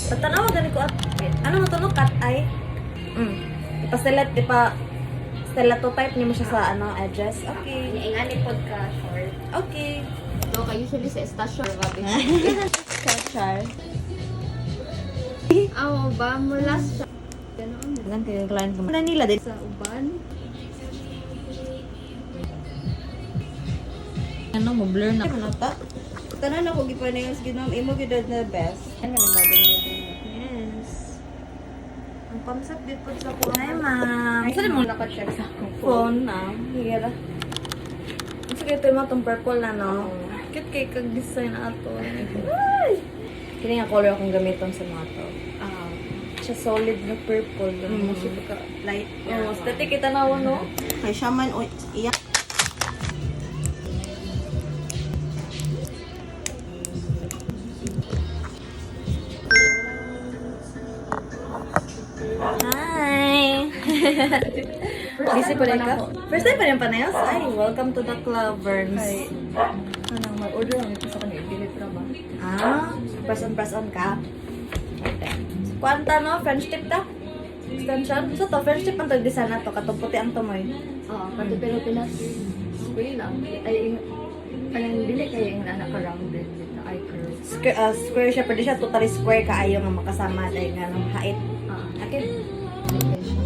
Patanaw gani ko at ano mo to no cat eye. Ipa-select Stella to type niyo mo siya sa ano address. Okay. Ingani pod ka short. Okay. So, ka usually sa estasyon. Char. Aw, ba mo last siya. Ganoon. Lang kay client ko. Nila din. Sa uban. Ano mo blur na. Ano ta? Tanan ako gipanayos ginom imo gid na best. Ano na modern. Yes. Ang concept dito sa phone. Hi, ma'am. Saan mo naka-check sa akong phone na? Hira. Sige, ito mo itong purple na, no? Cute kay kag-design ato. Ay! Kini nga color akong gamiton sa mga to. Siya solid na purple. Mo siya ka light. Oh, aesthetic kita na no? Kay siya man o iya. Hi! Busy pa rin ka? First time pa rin panayos? Ay, welcome to the club, Burns. Anong mag-order lang ito sa kanila. Bilit na ba? Ah, press on ka. Kwanta no, French tip ta? Extension? So to, French tip ang tag-design na to, katong puti ang tumoy. Oo, pati pero pinas square lang. Ay, parang dili kayo yung naka-rounded with the eye curve. Square siya, pwede siya totally square kaayo nga makasama dahil nga ng height. Ah, Okay. dili siya.